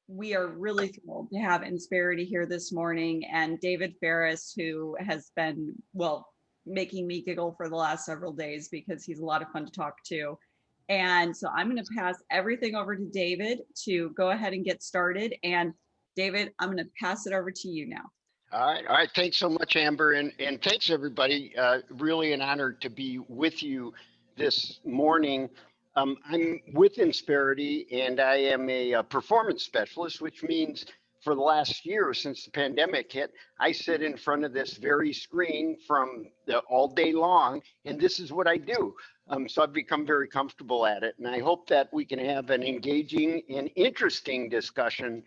we are really thrilled to have Insperity here this morning, and David Ferris, who has been, well, making me giggle for the last several days because he's a lot of fun to talk to. And so I'm going to pass everything over to David to go ahead and get started. And David, I'm going to pass it over to you now. All right. Thanks so much, Amber, and thanks everybody. Really an honor to be with you this morning. I'm with Insperity, and I am a performance specialist, which means for the last year since the pandemic hit, I sit in front of this very screen all day long, and this is what I do. So I've become very comfortable at it, and I hope that we can have an engaging and interesting discussion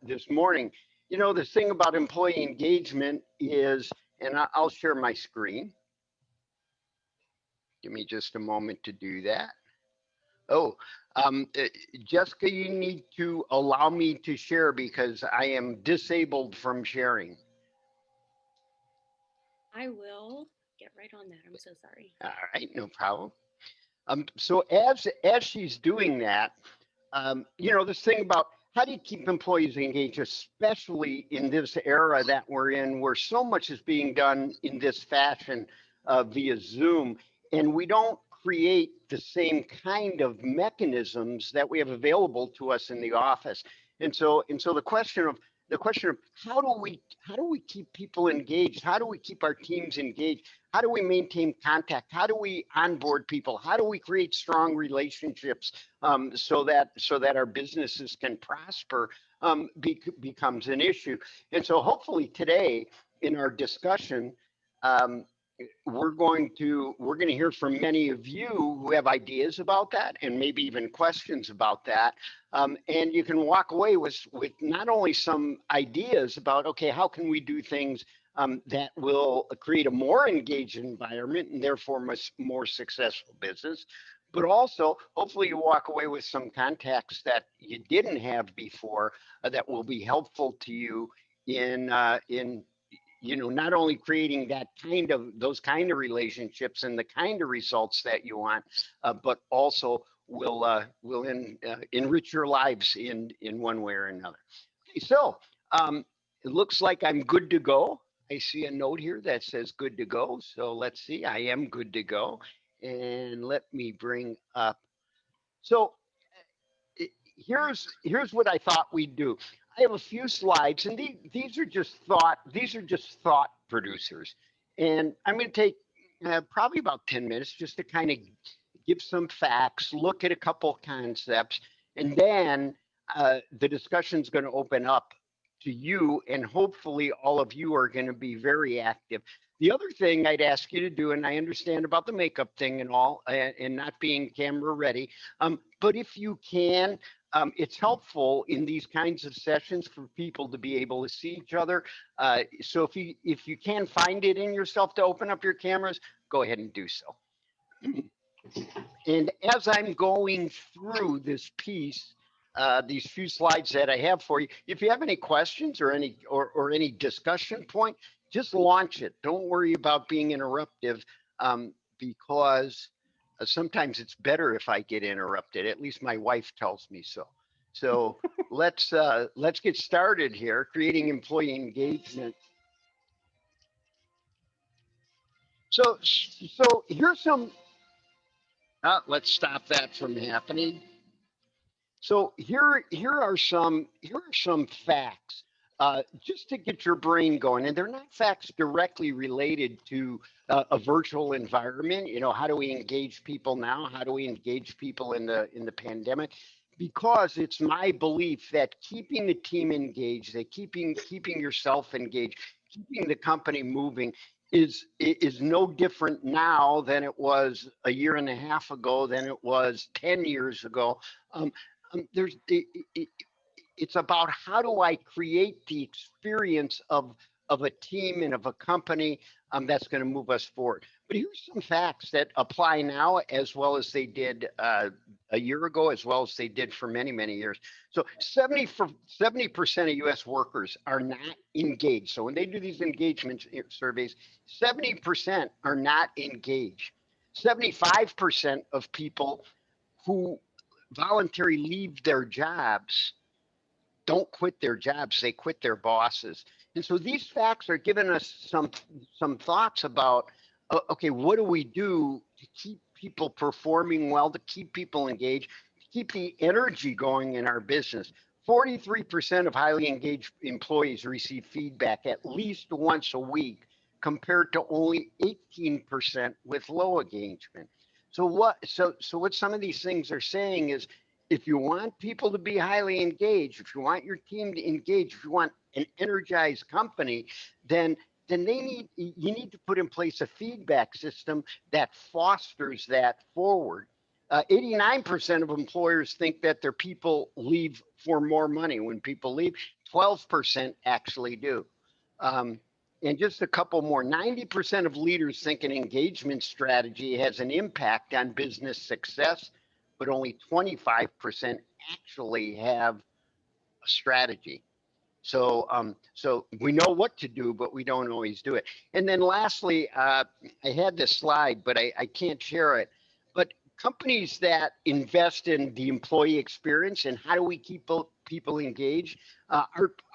this morning. You know, the thing about employee engagement is, and I'll share my screen. Give me just a moment to do that. Oh, Jessica, you need to allow me to share because I am disabled from sharing. I will get right on that. I'm so sorry. All right, no problem. So as she's doing that, you know, this thing about how do you keep employees engaged, especially in this era that we're in, where so much is being done in this fashion via Zoom, and we don't create the same kind of mechanisms that we have available to us in the office. And so the question of how do we keep people engaged? How do we keep our teams engaged? How do we maintain contact? How do we onboard people? How do we create strong relationships so that our businesses can prosper becomes an issue. And so hopefully today in our discussion, um, we're going to hear from many of you who have ideas about that and maybe even questions about that. And you can walk away with not only some ideas about, okay, how can we do things that will create a more engaged environment and therefore more successful business, but also hopefully you walk away with some contacts that you didn't have before that will be helpful to you in not only creating those kind of relationships and the kind of results that you want, but also will enrich your lives in one way or another. Okay, so it looks like I'm good to go. I see a note here that says good to go. So let's see, I am good to go. And let me bring up. So here's what I thought we'd do. I have a few slides, and these are just thought producers, and I'm going to take probably about 10 minutes just to kind of give some facts, look at a couple concepts, and then the discussion is going to open up to you, and hopefully all of you are going to be very active. The other thing I'd ask you to do, and I understand about the makeup thing and all, and not being camera ready, but if you can, it's helpful in these kinds of sessions for people to be able to see each other. So if you can find it in yourself to open up your cameras, go ahead and do so. And as I'm going through this piece, these few slides that I have for you, if you have any questions or any discussion point, just launch it. Don't worry about being interruptive, because sometimes it's better if I get interrupted. At least my wife tells me so. So let's get started here, creating employee engagement. So here's some. Let's stop that from happening. So here are some facts, just to get your brain going, and they're not facts directly related to a virtual environment. You know, how do we engage people now? How do we engage people in the pandemic? Because it's my belief that keeping the team engaged, that keeping yourself engaged, keeping the company moving is no different now than it was a year and a half ago, than it was 10 years ago. It's about how do I create the experience of a team and of a company that's going to move us forward. But here's some facts that apply now as well as they did a year ago, as well as they did for many, many years. So 70% of U.S. workers are not engaged. So when they do these engagement surveys, 70% are not engaged. 75% of people who voluntarily leave their jobs don't quit their jobs, they quit their bosses. And so these facts are giving us some thoughts about, okay, what do we do to keep people performing well, to keep people engaged, to keep the energy going in our business? 43% of highly engaged employees receive feedback at least once a week, compared to only 18% with low engagement. So what some of these things are saying is, if you want people to be highly engaged, if you want your team to engage, if you want an energized company, then you need to put in place a feedback system that fosters that forward. 89% of employers think that their people leave for more money. When people leave, 12% actually do. Um, and just a couple more, 90% of leaders think an engagement strategy has an impact on business success, but only 25% actually have a strategy. So we know what to do, but we don't always do it. And then lastly, I had this slide, but I can't share it. But companies that invest in the employee experience and how do we keep people engaged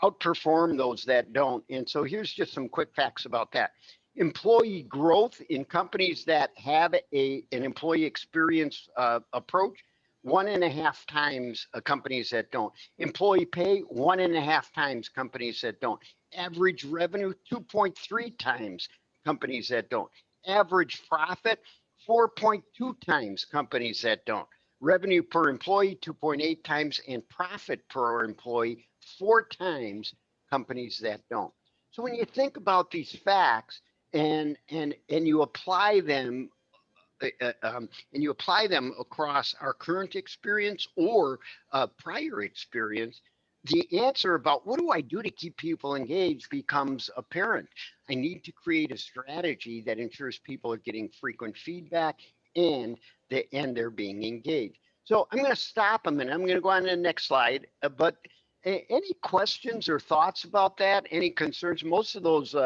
outperform those that don't. And so here's just some quick facts about that. Employee growth in companies that have an employee experience approach, 1.5 times companies that don't. Employee pay, 1.5 times companies that don't. Average revenue, 2.3 times companies that don't. Average profit, 4.2 times companies that don't. Revenue per employee, 2.8 times, and profit per employee, 4 times companies that don't. So when you think about these facts and you apply them and you apply them across our current experience or prior experience, the answer about what do I do to keep people engaged becomes apparent. I need to create a strategy that ensures people are getting frequent feedback and they're being engaged. So I'm going to stop a minute. I'm going to go on to the next slide. But any questions or thoughts about that? Any concerns? Most of those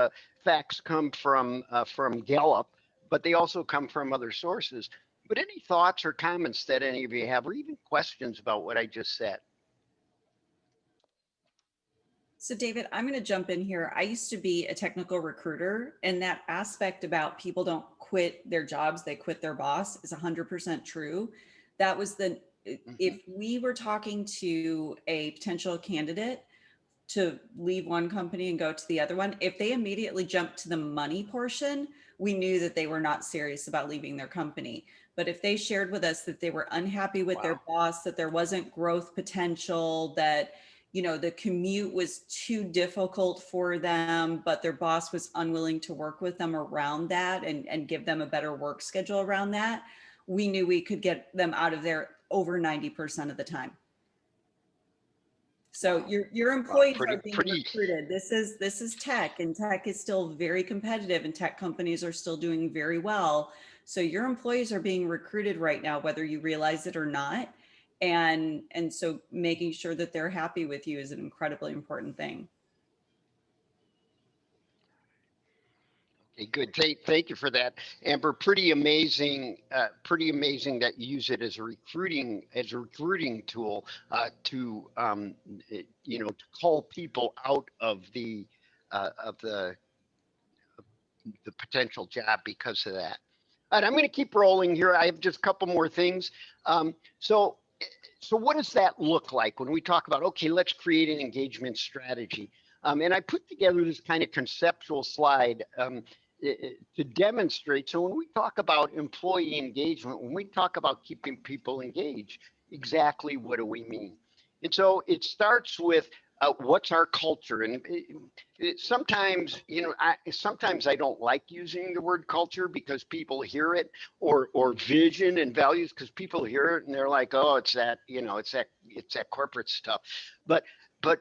facts come from Gallup, but they also come from other sources. But any thoughts or comments that any of you have, or even questions about what I just said? So David, I'm going to jump in here. I used to be a technical recruiter, and that aspect about people don't quit their jobs, they quit their boss is 100% true. That was if we were talking to a potential candidate to leave one company and go to the other one, if they immediately jumped to the money portion, we knew that they were not serious about leaving their company. But if they shared with us that they were unhappy with their boss, that there wasn't growth potential, that the commute was too difficult for them, but their boss was unwilling to work with them around that and give them a better work schedule around that, we knew we could get them out of there over 90% of the time. So your employees are being recruited. This is tech, and tech is still very competitive, and tech companies are still doing very well. So your employees are being recruited right now, whether you realize it or not. And so making sure that they're happy with you is an incredibly important thing. Okay, good. Thank you for that, Amber. Pretty amazing that you use it as a recruiting tool to to call people out of the potential job because of that. All right, I'm going to keep rolling here. I have just a couple more things. So what does that look like when we talk about, okay, let's create an engagement strategy? And I put together this kind of conceptual slide to demonstrate. So when we talk about employee engagement, when we talk about keeping people engaged, exactly what do we mean? And so it starts with what's our culture? And sometimes, sometimes I don't like using the word culture because people hear it, or vision and values, because people hear it and they're like, oh, it's that, it's that corporate stuff. But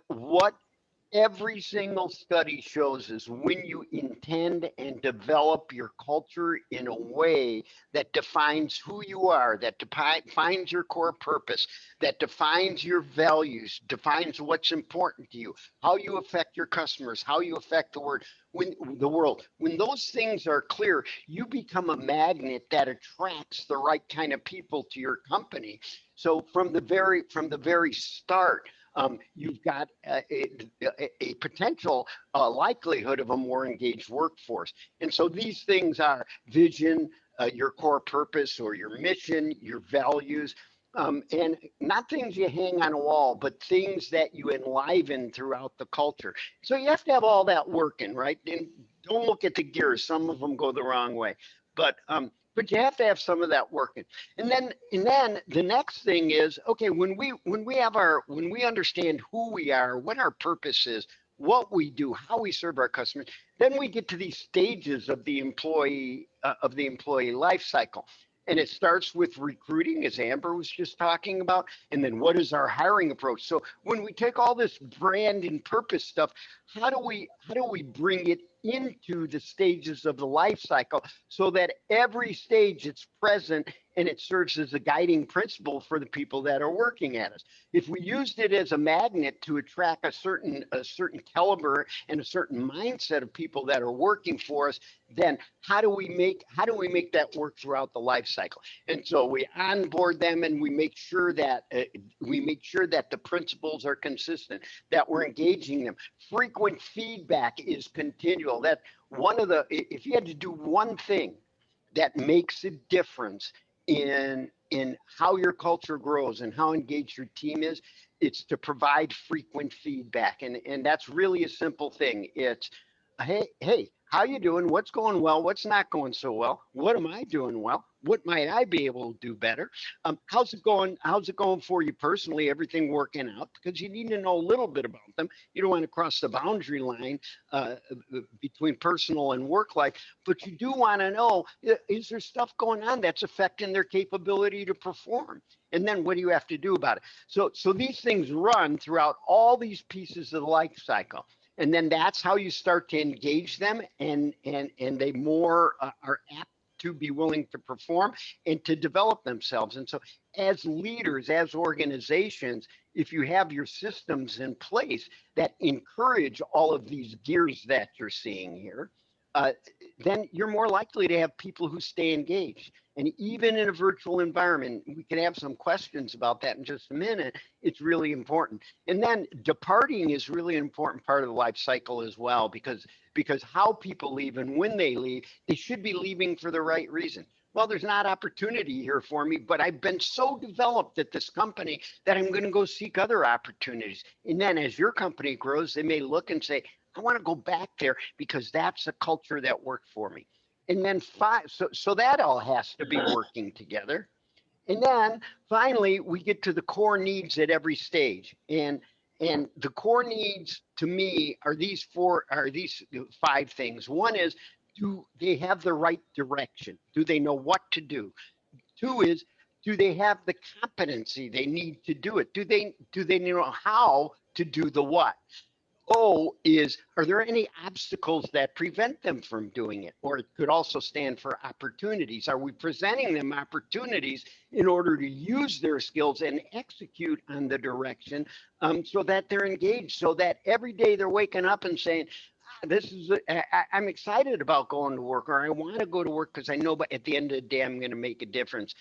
what every single study shows is when you intend and develop your culture in a way that defines who you are, that defines your core purpose, that defines your values, defines what's important to you, how you affect your customers, how you affect the world. When those things are clear, you become a magnet that attracts the right kind of people to your company. So from the very start, You've got a potential likelihood of a more engaged workforce. And so these things are vision, your core purpose or your mission, your values, and not things you hang on a wall, but things that you enliven throughout the culture. So you have to have all that working, right? And don't look at the gears. Some of them go the wrong way, but you have to have some of that working. And then the next thing is, okay, when we understand who we are, what our purpose is, what we do, how we serve our customers, then we get to these stages of the employee life cycle. And it starts with recruiting, as Amber was just talking about, and then what is our hiring approach? So when we take all this brand and purpose stuff, how do we bring it into the stages of the life cycle so that every stage it's present and it serves as a guiding principle for the people that are working at us? If we used it as a magnet to attract a certain caliber and a certain mindset of people that are working for us, then how do we make that work throughout the life cycle? And so we onboard them and we make sure that the principles are consistent, that we're engaging them. Frequent feedback is continual. That if you had to do one thing that makes a difference in how your culture grows and how engaged your team is, it's to provide frequent feedback. And that's really a simple thing. It's, hey, how you doing? What's going well? What's not going so well? What am I doing well? What might I be able to do better? How's it going? How's it going for you personally? Everything working out? Because you need to know a little bit about them. You don't want to cross the boundary line uh, between personal and work life, but you do want to know, is there stuff going on that's affecting their capability to perform? And then what do you have to do about it? So these things run throughout all these pieces of the life cycle. And then that's how you start to engage them, and they more are apt to be willing to perform and to develop themselves. And so as leaders, as organizations, if you have your systems in place that encourage all of these gears that you're seeing here, uh, then you're more likely to have people who stay engaged. And even in a virtual environment, we can have some questions about that in just a minute. It's really important. And then departing is really an important part of the life cycle as well, because how people leave and when they leave, they should be leaving for the right reason. Well, there's not opportunity here for me, but I've been so developed at this company that I'm going to go seek other opportunities. And then as your company grows, they may look and say, I want to go back there because that's a culture that worked for me. And then so that all has to be working together. And then finally, we get to the core needs at every stage. And the core needs to me are these five things. One is, do they have the right direction? Do they know what to do? Two is, do they have the competency they need to do it? Do they know how to do the what? O is, are there any obstacles that prevent them from doing it? Or it could also stand for opportunities. Are we presenting them opportunities in order to use their skills and execute on the direction, so that they're engaged, so that every day they're waking up and saying, I'm excited about going to work, or I want to go to work because I know but at the end of the day, I'm going to make a difference.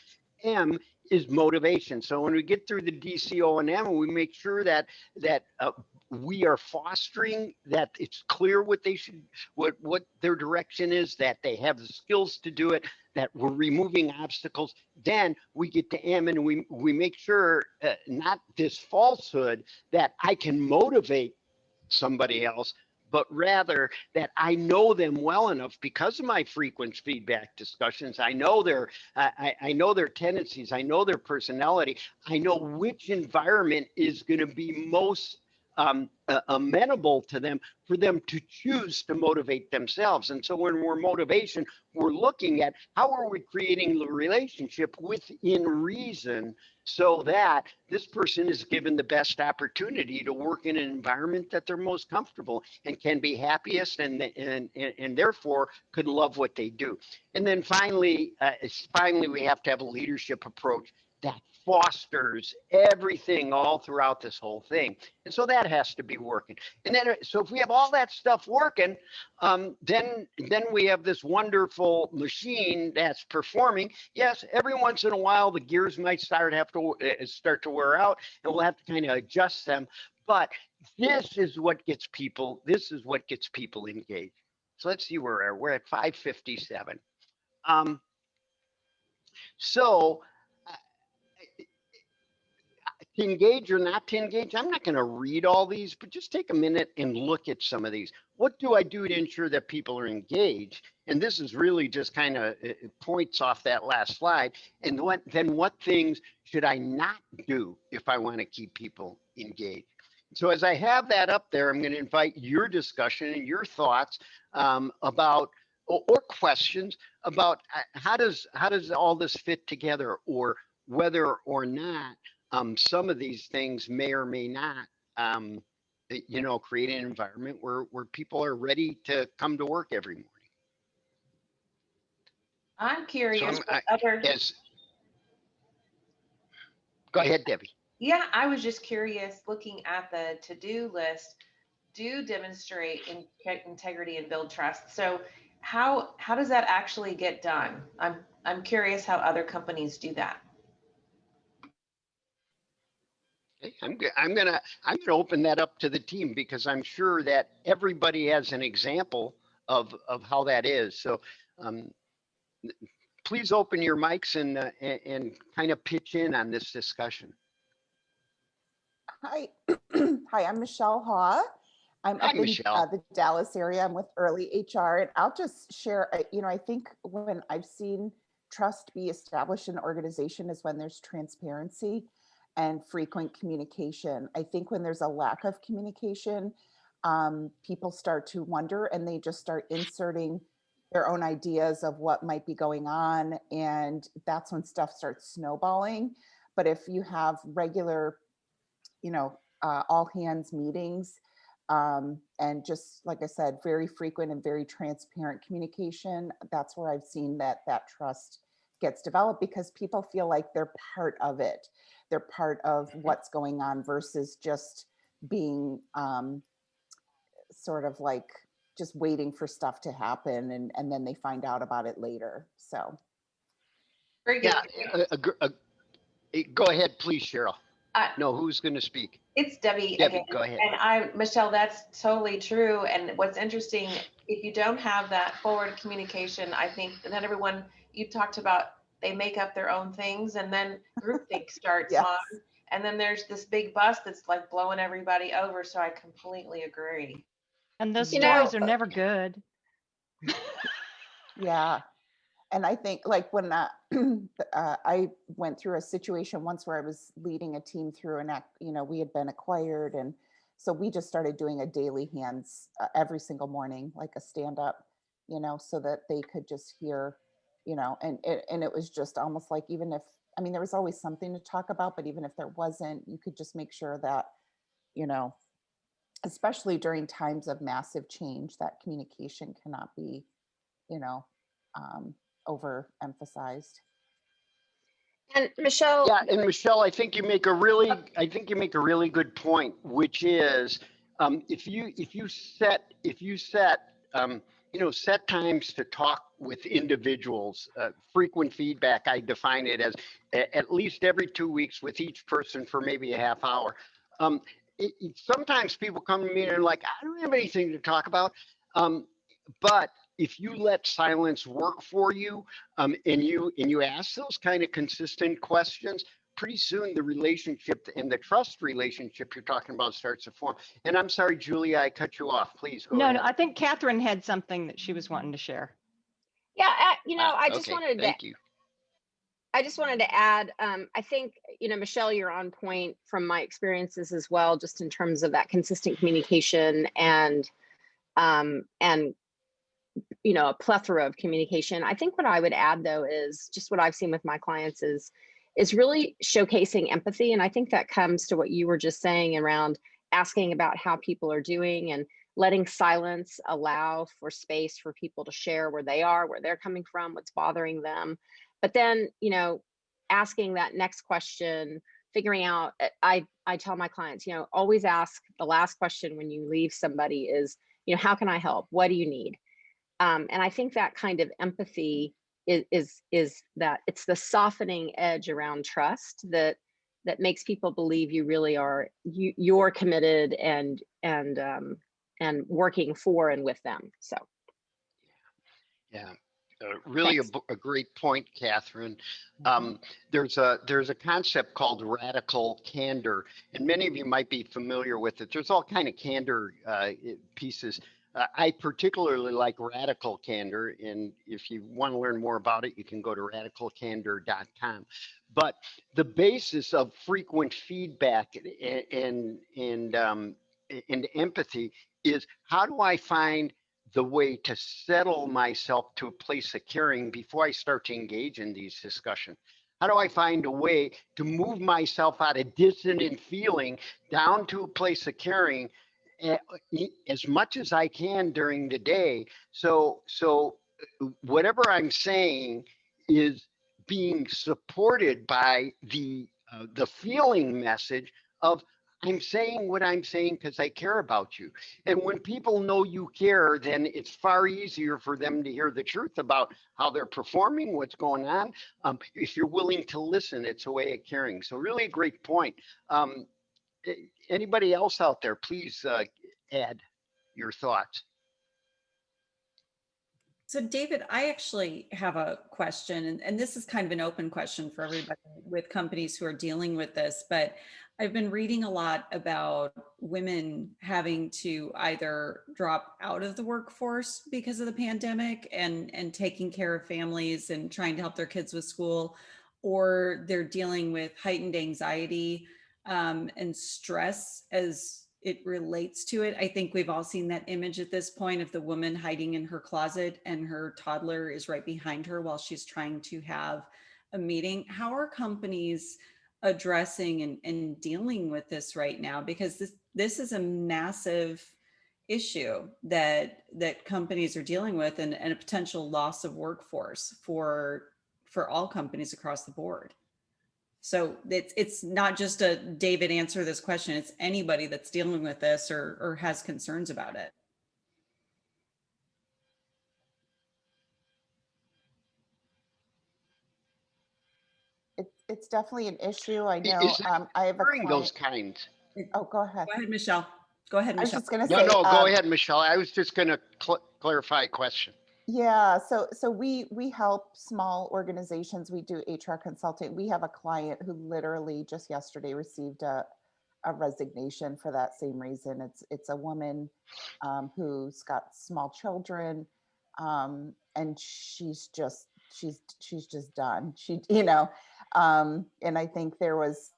M is motivation. So when we get through the DCO and M, we make sure that we are fostering that it's clear what their direction is, that they have the skills to do it, that we're removing obstacles. Then we get to M, and we make sure, not this falsehood that I can motivate somebody else, but rather that I know them well enough because of my frequent feedback discussions. I know their tendencies. I know their personality. I know which environment is going to be most amenable to them for them to choose to motivate themselves. And so when we're motivation, we're looking at how are we creating the relationship within reason so that this person is given the best opportunity to work in an environment that they're most comfortable and can be happiest, and therefore could love what they do. And then finally we have to have a leadership approach that fosters everything all throughout this whole thing. And so that has to be working. And then, so if we have all that stuff working, then we have this wonderful machine that's performing. Yes, every once in a while, the gears might start to wear out, and we'll have to kind of adjust them. But this is what gets people engaged. So let's see where we're at 5:57. So to engage or not to engage, I'm not going to read all these, but just take a minute and look at some of these. What do I do to ensure that people are engaged? And this is really just kind of points off that last slide. And what things should I not do if I want to keep people engaged? So as I have that up there, I'm going to invite your discussion and your thoughts about or questions about how does all this fit together, or whether or not some of these things may or may not, create an environment where people are ready to come to work every morning. I'm curious So what other. Go ahead, Debbie. Yeah, I was just curious, looking at the to-do list, do demonstrate integrity and build trust. So how does that actually get done? I'm curious how other companies do that. I'm gonna open that up to the team, because I'm sure that everybody has an example of how that is. So please open your mics and kind of pitch in on this discussion. Hi, hi, I'm Michelle Haw. I'm Hi, up in the Dallas area. I'm with Early HR, and I'll just share, I think when I've seen trust be established in an organization is when there's transparency and frequent communication. I think when there's a lack of communication, people start to wonder, and they just start inserting their own ideas of what might be going on. And that's when stuff starts snowballing. But if you have regular, all hands meetings, and just like I said, very frequent and very transparent communication, that's where I've seen that trust gets developed, because people feel like they're part of it. They're part of what's going on versus just being sort of like just waiting for stuff to happen, and then they find out about it later. So very good. Yeah, go ahead, please, Cheryl. No, who's going to speak? It's Debbie. Debbie, go ahead. And Michelle, that's totally true. And what's interesting, if you don't have that forward communication, I think that everyone, you talked about, they make up their own things, and then groupthink starts yes. on. And then there's this big bus that's like blowing everybody over. So I completely agree. And those stories are never good. Yeah. And I think like when I went through a situation once where I was leading a team through an act, we had been acquired. And so we just started doing a daily hands every single morning, like a stand up, so that they could just hear, and it was just almost like, even if, there was always something to talk about, but even if there wasn't, you could just make sure that, especially during times of massive change, that communication cannot be, overemphasized. And Michelle. Yeah, and Michelle, I think you make a really good point, which is if you set set times to talk with individuals, frequent feedback. I define it as at least every 2 weeks with each person for maybe a half hour. Sometimes people come to me and they're like, I don't have anything to talk about, but if you let silence work for you, and you ask those kind of consistent questions, pretty soon the relationship and the trust relationship you're talking about starts to form. And I'm sorry, Julia, I cut you off. Please go ahead. No, I think Catherine had something that she was wanting to share. Yeah, I just okay. wanted to. Thank you. I just wanted to add, I think, Michelle, you're on point from my experiences as well, just in terms of that consistent communication and a plethora of communication. I think what I would add, though, is just what I've seen with my clients is really showcasing empathy. And I think that comes to what you were just saying around asking about how people are doing and letting silence allow for space for people to share where they are, where they're coming from, what's bothering them. But then, asking that next question, figuring out, I tell my clients, always ask the last question when you leave somebody is, how can I help? What do you need? And I think that kind of empathy is that it's the softening edge around trust that makes people believe you really are, you're committed and working for and with them. So Yeah, really thanks. a great point, Catherine. There's a concept called radical candor, and many of you might be familiar with it. There's all kind of candor pieces. I particularly like radical candor, and if you want to learn more about it, you can go to radicalcandor.com. But the basis of frequent feedback and empathy is, how do I find the way to settle myself to a place of caring before I start to engage in these discussions? How do I find a way to move myself out of dissonant feeling down to a place of caring as much as I can during the day? So whatever I'm saying is being supported by the feeling message of, I'm saying what I'm saying because I care about you. And when people know you care, then it's far easier for them to hear the truth about how they're performing, what's going on. If you're willing to listen, it's a way of caring. So really a great point. Anybody else out there, please add your thoughts. So David, I actually have a question, and this is kind of an open question for everybody with companies who are dealing with this, but I've been reading a lot about women having to either drop out of the workforce because of the pandemic and taking care of families and trying to help their kids with school, or they're dealing with heightened anxiety and stress as it relates to it. I think we've all seen that image at this point of the woman hiding in her closet and her toddler is right behind her while she's trying to have a meeting. How are companies addressing and dealing with this right now? Because this is a massive issue that companies are dealing with, and a potential loss of workforce for all companies across the board. So it's not just a David answer this question, it's anybody that's dealing with this or has concerns about it. It's definitely an issue. I know. Is that I have a during those client. kinds? Oh, go ahead. Go ahead, Michelle. Go ahead, I was Michelle. just going to No, say, no, go ahead, Michelle. I was just going to clarify a question. yeah, so we help small organizations. We do HR consulting. We have a client who literally just yesterday received a resignation for that same reason. It's a woman who's got small children, and she's just done. And I think there was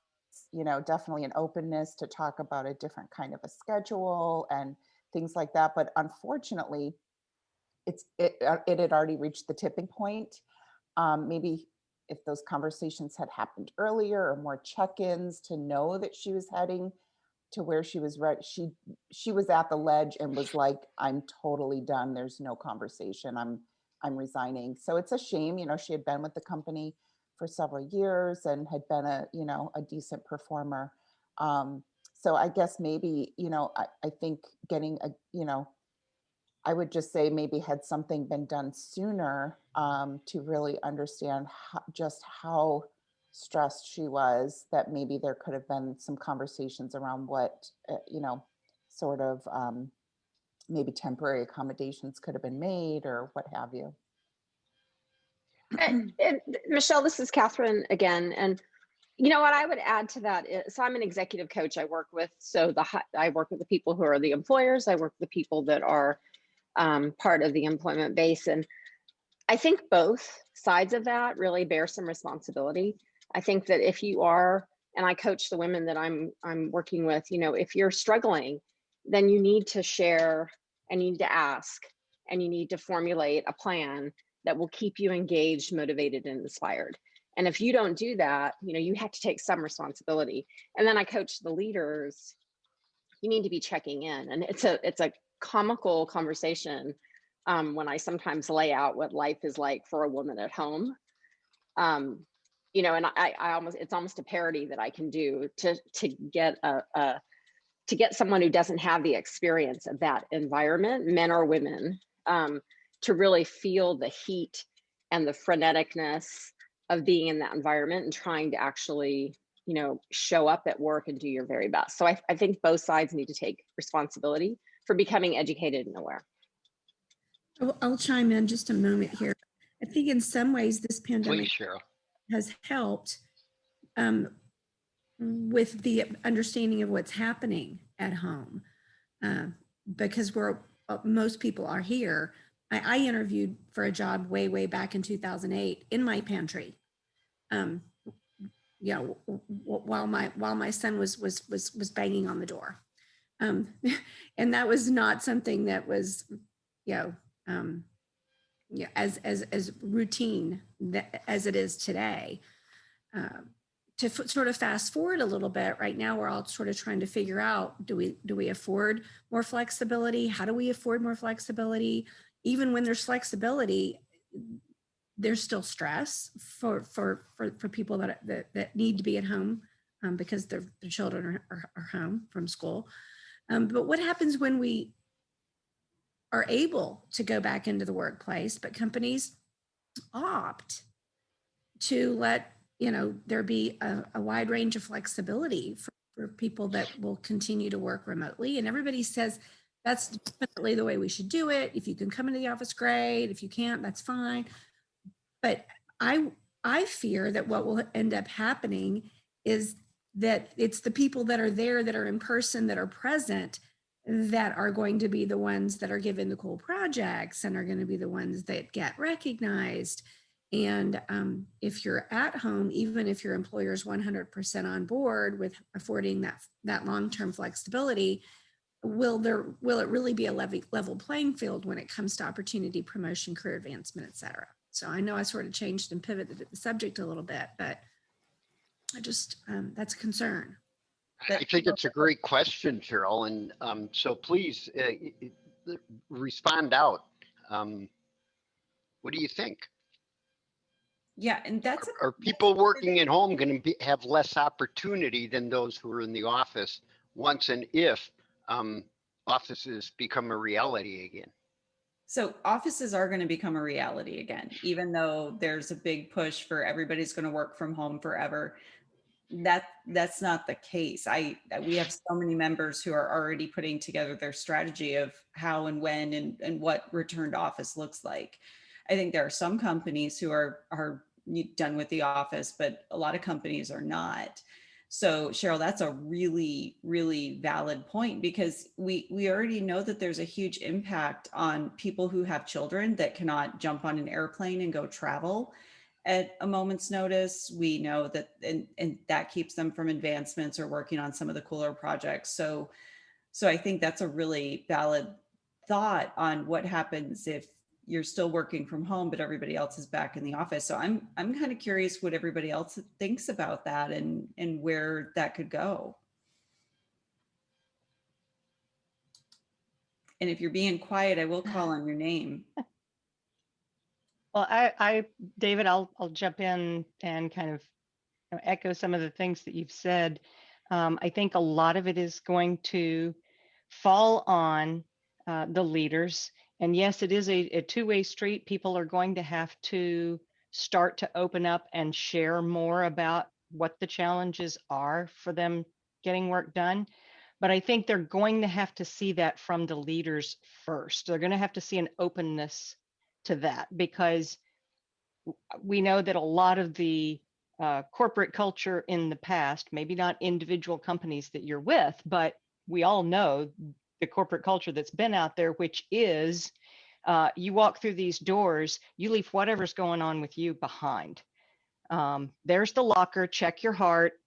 definitely an openness to talk about a different kind of a schedule and things like that. But unfortunately, it had already reached the tipping point. Maybe if those conversations had happened earlier, or more check-ins to know that she was heading to where she was right, she was at the ledge and was like, I'm totally done. There's no conversation. I'm resigning. So it's a shame. She had been with the company for several years and had been a decent performer. So I guess maybe, I think getting I would just say maybe had something been done sooner, to really understand just how stressed she was, that maybe there could have been some conversations around what, sort of maybe temporary accommodations could have been made or what have you. And Michelle, this is Catherine again. And what I would add to that is, so I'm an executive coach. I work with the people who are the employers. I work with the people that are part of the employment base. And I think both sides of that really bear some responsibility. I think that if you are, and I coach the women that I'm working with, if you're struggling, then you need to share and you need to ask and you need to formulate a plan that will keep you engaged, motivated, and inspired. And if you don't do that, you have to take some responsibility. And then I coach the leaders. You need to be checking in, and it's a comical conversation when I sometimes lay out what life is like for a woman at home. and I almost, it's almost a parody that I can do to get to get someone who doesn't have the experience of that environment, men or women, to really feel the heat and the freneticness of being in that environment and trying to actually, show up at work and do your very best. So I think both sides need to take responsibility for becoming educated and aware. I'll chime in just a moment here. I think in some ways this pandemic Please, Cheryl. has helped with the understanding of what's happening at home, because most people are here. I interviewed for a job way back in 2008 in my pantry. While my son was banging on the door, and that was not something that was, as routine as it is today. To sort of fast forward a little bit, right now we're all sort of trying to figure out, do we afford more flexibility? How do we afford more flexibility? Even when there's flexibility, there's still stress for people that need to be at home because their children are home from school. But what happens when we are able to go back into the workplace, but companies opt to let there be a wide range of flexibility for people that will continue to work remotely? And everybody says that's definitely the way we should do it. If you can come into the office, great. If you can't, that's fine. But I fear that what will end up happening is that it's the people that are there, that are in person, that are present, that are going to be the ones that are given the cool projects and are going to be the ones that get recognized. And if you're at home, even if your employer is 100% on board with affording that long-term flexibility, will it really be a level playing field when it comes to opportunity, promotion, career advancement, et cetera? So I know I sort of changed and pivoted the subject a little bit, but I just, that's a concern. I think it's a great question, Cheryl. And so please respond out. What do you think? Yeah, and that's Are people working at home going to have less opportunity than those who are in the office once and if offices become a reality again? so offices are going to become a reality again, even though there's a big push for everybody's going to work from home forever. That's not the case. We have so many members who are already putting together their strategy of how and when and what return to office looks like. I think there are some companies who are done with the office, but a lot of companies are not. So Cheryl, that's a really, really valid point, because we already know that there's a huge impact on people who have children that cannot jump on an airplane and go travel at a moment's notice. We know that, and that keeps them from advancements or working on some of the cooler projects. So I think that's a really valid thought on what happens if you're still working from home, but everybody else is back in the office. So I'm kind of curious what everybody else thinks about that and where that could go. And if you're being quiet, I will call on your name. Well, David, I'll jump in and kind of echo some of the things that you've said. I think a lot of it is going to fall on the leaders. And yes, it is a two-way street. People are going to have to start to open up and share more about what the challenges are for them getting work done. But I think they're going to have to see that from the leaders first. They're going to have to see an openness to that, because we know that a lot of the corporate culture in the past, maybe not individual companies that you're with, but we all know the corporate culture that's been out there, which is you walk through these doors, you leave whatever's going on with you behind. There's the locker, check your heart,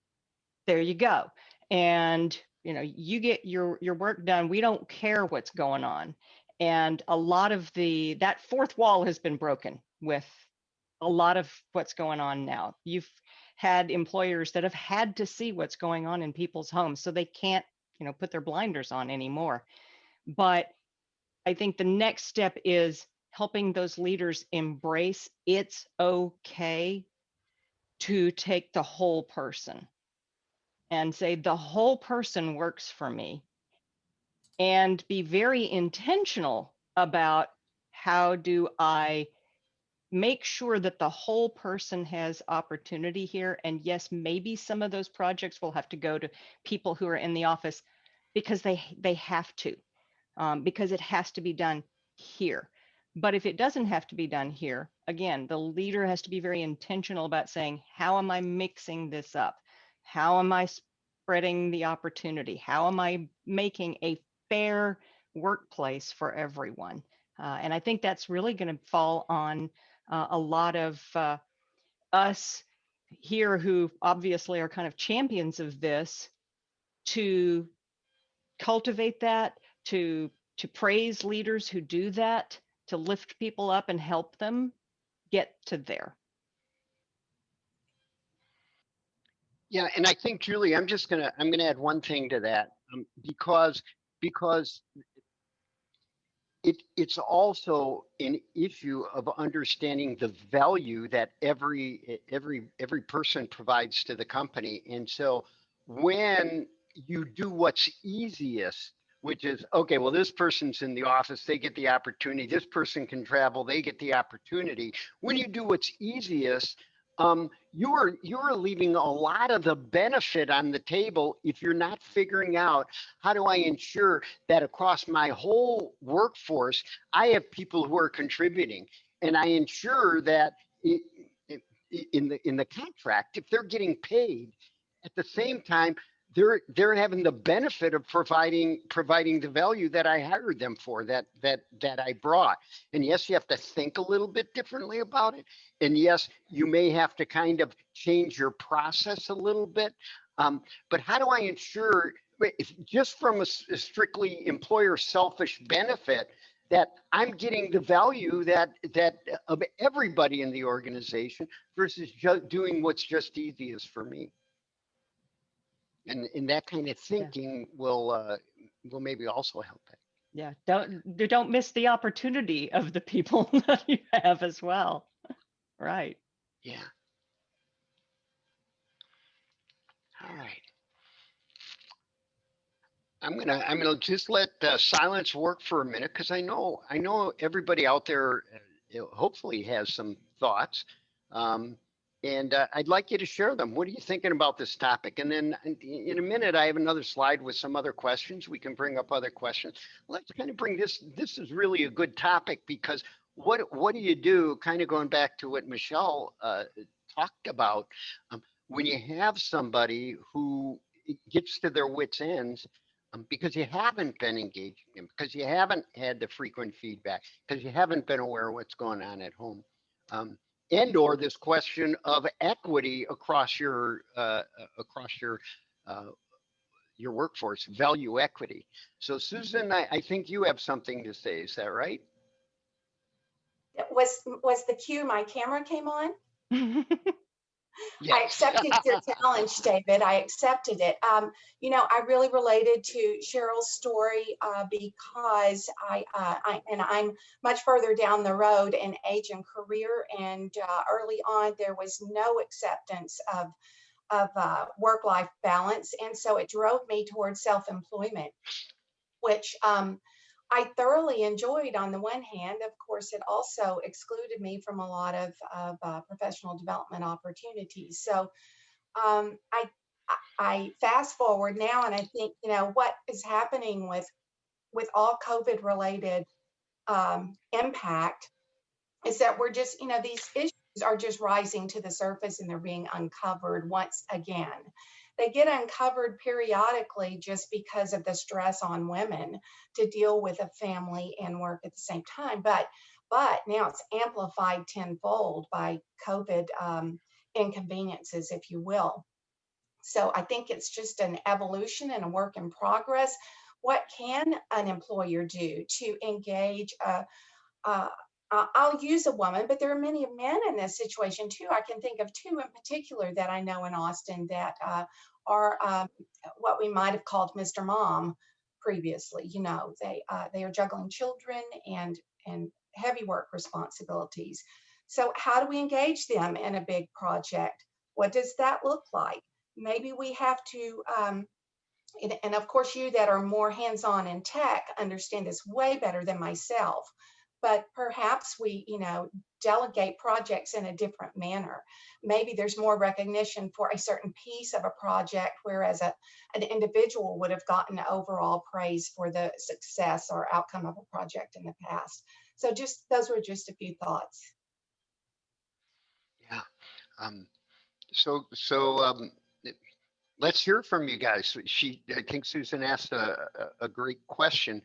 there you go. And you get your work done. We don't care what's going on. And a lot of that fourth wall has been broken with a lot of what's going on now. You've had employers that have had to see what's going on in people's homes, so they can't, put their blinders on anymore. But I think the next step is helping those leaders embrace it's okay to take the whole person and say the whole person works for me, and be very intentional about how do I make sure that the whole person has opportunity here. And yes, maybe some of those projects will have to go to people who are in the office because they have to, because it has to be done here. But if it doesn't have to be done here, again, the leader has to be very intentional about saying, how am I mixing this up? How am I spreading the opportunity? How am I making a fair workplace for everyone? And I think that's really going to fall on a lot of us here who obviously are kind of champions of this, to cultivate that, to praise leaders who do that, to lift people up and help them get to there. Yeah, and I think, Julie, I'm gonna add one thing to that, because it's also an issue of understanding the value that every person provides to the company. And so when you do what's easiest, which is, okay, well, this person's in the office, they get the opportunity. This person can travel, they get the opportunity. When you do what's easiest, you're leaving a lot of the benefit on the table if you're not figuring out, how do I ensure that across my whole workforce, I have people who are contributing, and I ensure that in the contract, if they're getting paid at the same time, they're having the benefit of providing the value that I hired them for, that I brought. And yes, you have to think a little bit differently about it. And yes, you may have to kind of change your process a little bit. But how do I ensure, just from a strictly employer selfish benefit, that I'm getting the value that of everybody in the organization versus just doing what's just easiest for me? And that kind of thinking will maybe also help it. Yeah, don't miss the opportunity of the people that you have as well. Right. Yeah. All right. I'm gonna just let silence work for a minute, because I know everybody out there hopefully has some thoughts, and I'd like you to share them. What are you thinking about this topic? And then in a minute, I have another slide with some other questions. We can bring up other questions. Let's kind of bring this. This is really a good topic, because what do you do? Kind of going back to what Michelle talked about, when you have somebody who gets to their wits' ends, because you haven't been engaging them, because you haven't had the frequent feedback, because you haven't been aware of what's going on at home, and or this question of equity across your uh, your workforce, value equity. So Susan, I think you have something to say. Is that right? Was the cue my camera came on? I Yes. accepted your challenge, David. I accepted it. I really related to Cheryl's story because I'm much further down the road in age and career, and early on there was no acceptance of work-life balance, and so it drove me towards self-employment, which I thoroughly enjoyed. On the one hand, of course, it also excluded me from a lot of professional development opportunities. So I fast forward now, and I think, what is happening with all COVID related impact is that we're just, these issues are just rising to the surface, and they're being uncovered once again. They get uncovered periodically just because of the stress on women to deal with a family and work at the same time. But now it's amplified tenfold by COVID inconveniences, if you will. So I think it's just an evolution and a work in progress. What can an employer do to engage I'll use a woman, but there are many men in this situation too. I can think of two in particular that I know in Austin that are what we might have called Mr. Mom previously. They are juggling children and heavy work responsibilities. So how do we engage them in a big project What does that look like? Maybe we have to, and of course, you that are more hands-on in tech understand this way better than myself. But perhaps we, delegate projects in a different manner. Maybe there's more recognition for a certain piece of a project, whereas an individual would have gotten overall praise for the success or outcome of a project in the past. So just those were just a few thoughts. Yeah. Um, so let's hear from you guys. I think Susan asked a great question.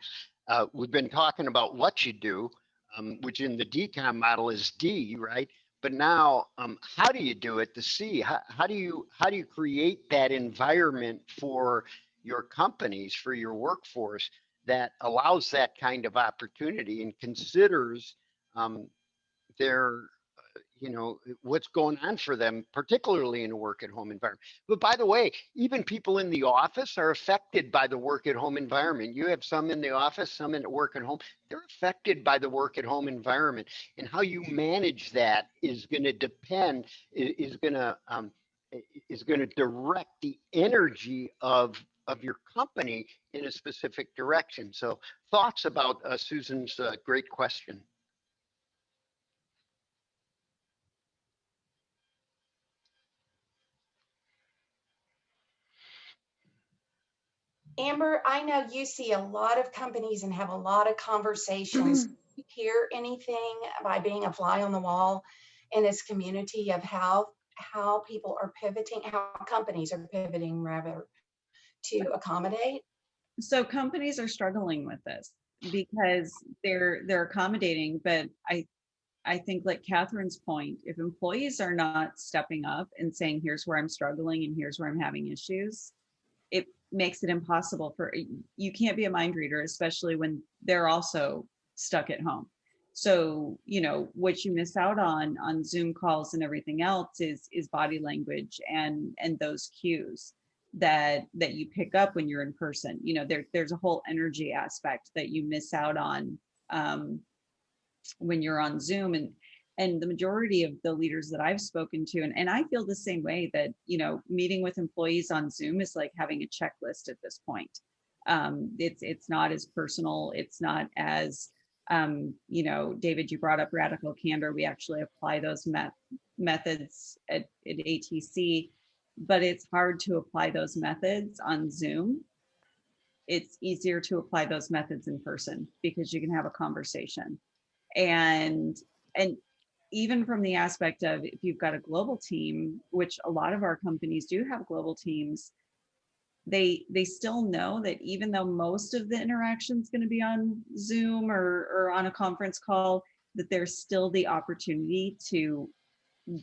We've been talking about what you do, which in the DCOM model is D, right? But now, how do you do it? The C. How do you create that environment for your companies, for your workforce that allows that kind of opportunity and considers their what's going on for them, particularly in a work at home environment. But by the way, even people in the office are affected by the work at home environment. You have some in the office, some in work at home. They're affected by the work at home environment, and how you manage that is going to depend, is going to direct the energy of your company in a specific direction. So thoughts about Susan's great question. Amber, I know you see a lot of companies and have a lot of conversations. Do you hear anything by being a fly on the wall in this community of how people are pivoting, how companies are pivoting rather to accommodate? So companies are struggling with this because they're accommodating, but I think, like Catherine's point, if employees are not stepping up and saying, here's where I'm struggling and here's where I'm having issues, it makes it impossible for, you can't be a mind reader, especially when they're also stuck at home. So, what you miss out on Zoom calls and everything else is body language and those cues that you pick up when you're in person. There's a whole energy aspect that you miss out on when you're on Zoom. And the majority of the leaders that I've spoken to, and I feel the same way, that, meeting with employees on Zoom is like having a checklist at this point. It's not as personal. It's not as, David, you brought up radical candor. We actually apply those methods at ATC, but it's hard to apply those methods on Zoom. It's easier to apply those methods in person because you can have a conversation. And even from the aspect of, if you've got a global team, which a lot of our companies do have global teams, they still know that even though most of the interaction is going to be on Zoom or on a conference call, that there's still the opportunity to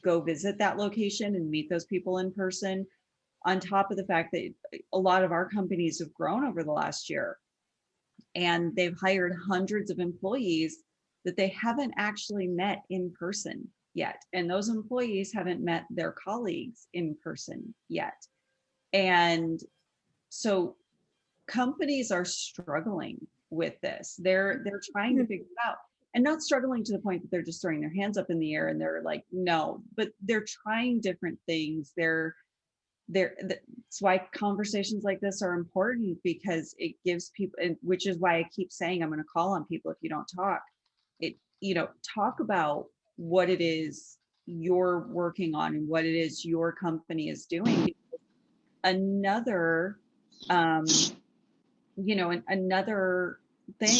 go visit that location and meet those people in person, on top of the fact that a lot of our companies have grown over the last year, and they've hired hundreds of employees that they haven't actually met in person yet. And those employees haven't met their colleagues in person yet. And so companies are struggling with this. They're trying to figure it out, and not struggling to the point that they're just throwing their hands up in the air and they're like, no, but they're trying different things. That's why conversations like this are important, because it gives people, and which is why I keep saying I'm going to call on people if you don't talk. Talk about what it is you're working on and what it is your company is doing. Another, another thing,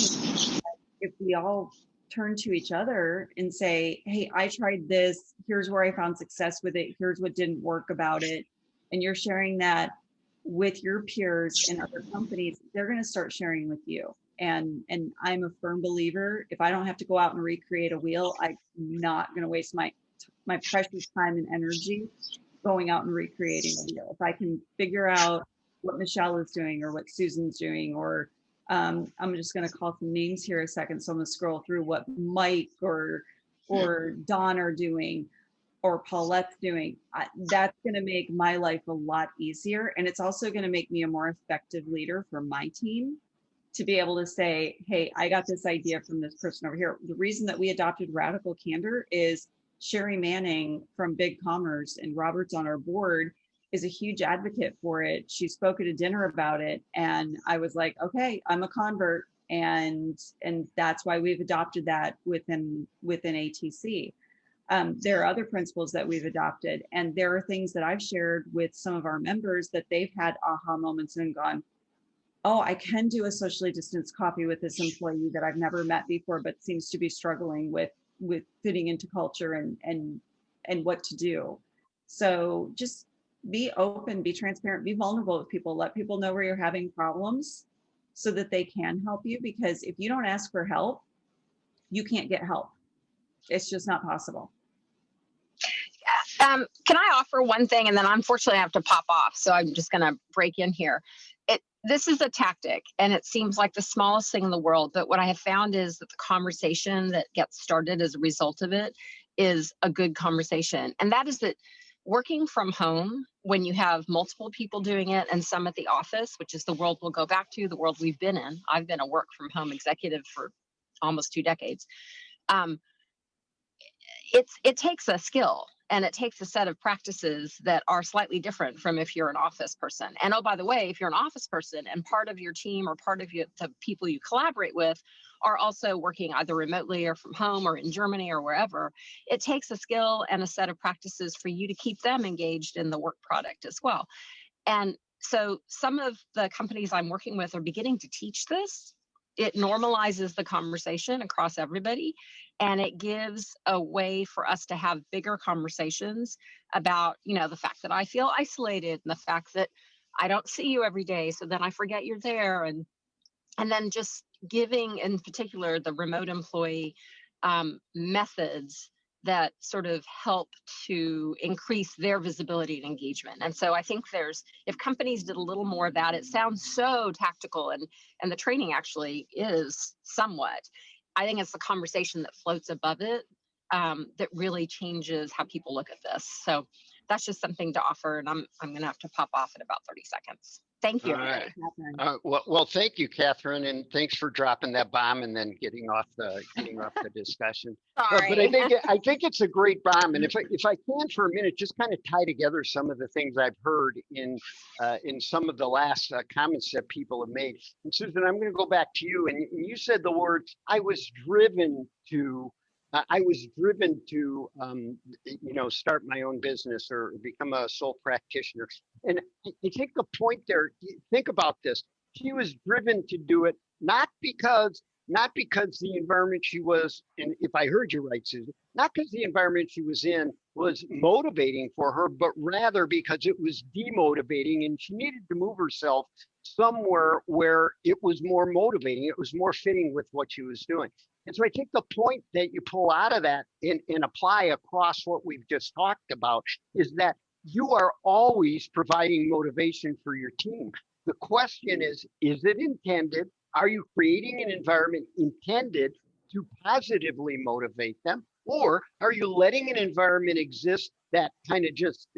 if we all turn to each other and say, hey, I tried this, here's where I found success with it, here's what didn't work about it, and you're sharing that with your peers in other companies, they're going to start sharing with you. And I'm a firm believer, if I don't have to go out and recreate a wheel, I'm not going to waste my precious time and energy going out and recreating a wheel. If I can figure out what Michelle is doing or what Susan's doing, or I'm just going to call some names here a second. So I'm going to scroll through what Mike or Don are doing, or Paulette's doing. That's going to make my life a lot easier. And it's also going to make me a more effective leader for my team, to be able to say, hey, I got this idea from this person over here. The reason that we adopted radical candor is Sherry Manning from Big Commerce, and Robert's on our board, is a huge advocate for it. She spoke at a dinner about it, and I was like, okay, I'm a convert, and that's why we've adopted that within ATC. There are other principles that we've adopted, and there are things that I've shared with some of our members that they've had aha moments and gone, oh, I can do a socially distanced coffee with this employee that I've never met before, but seems to be struggling with fitting into culture and what to do. So just be open, be transparent, be vulnerable with people, let people know where you're having problems so that they can help you. Because if you don't ask for help, you can't get help. It's just not possible. Can I offer one thing, and then unfortunately I have to pop off, so I'm just going to break in here. This is a tactic, and it seems like the smallest thing in the world, but what I have found is that the conversation that gets started as a result of it is a good conversation, and that is that working from home, when you have multiple people doing it and some at the office, which is the world we'll go back to, the world we've been in. I've been a work from home executive for almost 2 decades. It takes a skill, and it takes a set of practices that are slightly different from if you're an office person. And oh, by the way, if you're an office person and part of your team or part of the people you collaborate with are also working either remotely or from home or in Germany or wherever, it takes a skill and a set of practices for you to keep them engaged in the work product as well. And so some of the companies I'm working with are beginning to teach this. It normalizes the conversation across everybody, and it gives a way for us to have bigger conversations about, the fact that I feel isolated and the fact that I don't see you every day, so then I forget you're there, and then just giving, in particular, the remote employee methods that sort of help to increase their visibility and engagement. And so I think if companies did a little more of that, it sounds so tactical, and the training actually is somewhat. I think it's the conversation that floats above it that really changes how people look at this. So that's just something to offer, and I'm going to have to pop off in about 30 seconds. Thank you. All right. Well, thank you, Catherine, and thanks for dropping that bomb and then getting off the discussion. Sorry. But I think it's a great bomb, and if I can for a minute, just kind of tie together some of the things I've heard in some of the last comments that people have made. And Susan, I'm going to go back to you, and you said the words, I was driven to start my own business or become a sole practitioner. And I think the point there, think about this. She was driven to do it, not because the environment she was, and if I heard you right, Susan, not because the environment she was in was motivating for her, but rather because it was demotivating, and she needed to move herself somewhere where it was more motivating. It was more fitting with what she was doing. And so I think the point that you pull out of that and apply across what we've just talked about is that you are always providing motivation for your team. The question is it intended? Are you creating an environment intended to positively motivate them? Or are you letting an environment exist that kind of just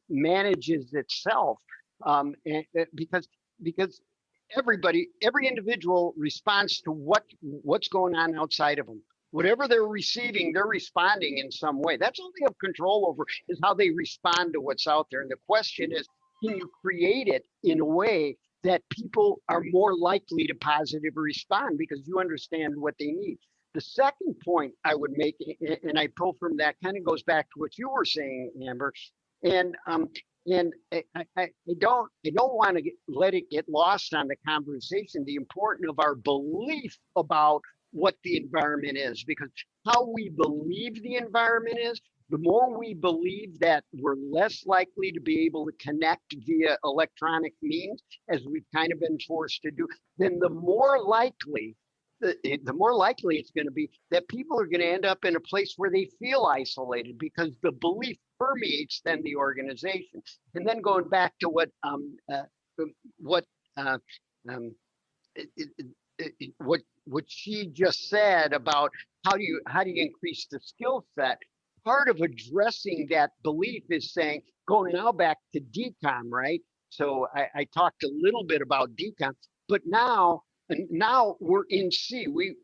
manages itself? Because every individual responds to what's going on outside of them. Whatever they're receiving, they're responding in some way. That's all they have control over, is how they respond to what's out there. And the question is, can you create it in a way that people are more likely to positively respond because you understand what they need? The second point I would make, and I pull from that, kind of goes back to what you were saying, Amber, and I don't want to let it get lost on the conversation, the importance of our belief about what the environment is, because how we believe the environment is, the more we believe that we're less likely to be able to connect via electronic means, as we've kind of been forced to do, then the more likely it's going to be that people are going to end up in a place where they feel isolated because the belief permeates then the organization. And then going back to what she just said about how do you increase the skill set. Part of addressing that belief is saying, going now back to decom, right? So I talked a little bit about decom, but now And now we're in C. We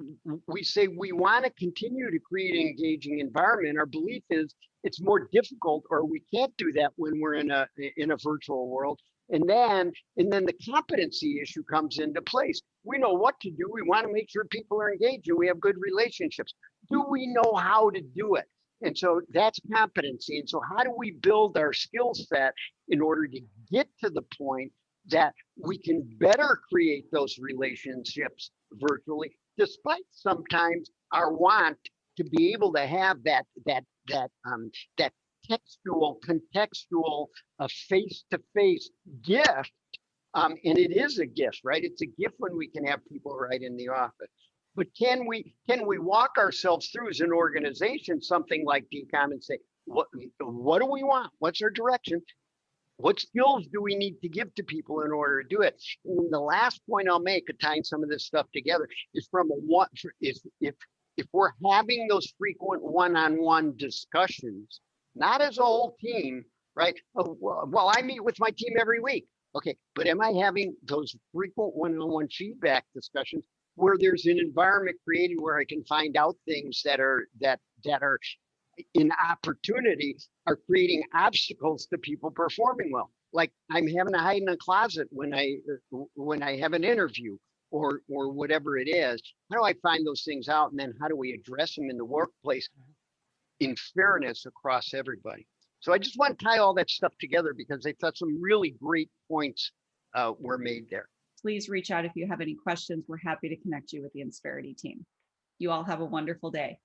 say we want to continue to create an engaging environment. Our belief is it's more difficult, or we can't do that when we're in a virtual world. And then the competency issue comes into place. We know what to do. We want to make sure people are engaged and we have good relationships. Do we know how to do it? And so that's competency. And so how do we build our skill set in order to get to the point that we can better create those relationships virtually, despite sometimes our want to be able to have that textual, contextual, face-to-face gift. And it is a gift, right? It's a gift when we can have people right in the office. But can we walk ourselves through as an organization something like DCOM and say, what do we want? What's our direction? What skills do we need to give to people in order to do it? And the last point I'll make, tying some of this stuff together, is from a what if we're having those frequent one-on-one discussions, not as a whole team, right? Well, I meet with my team every week. Okay, but am I having those frequent one-on-one feedback discussions where there's an environment created where I can find out things that are in opportunity are creating obstacles to people performing well? Like I'm having to hide in a closet when I have an interview or whatever it is. How do I find those things out, and then how do we address them in the workplace in fairness across everybody? So I just want to tie all that stuff together because I thought some really great points were made there. Please reach out if you have any questions. We're happy to connect you with the Insperity team. You all have a wonderful day.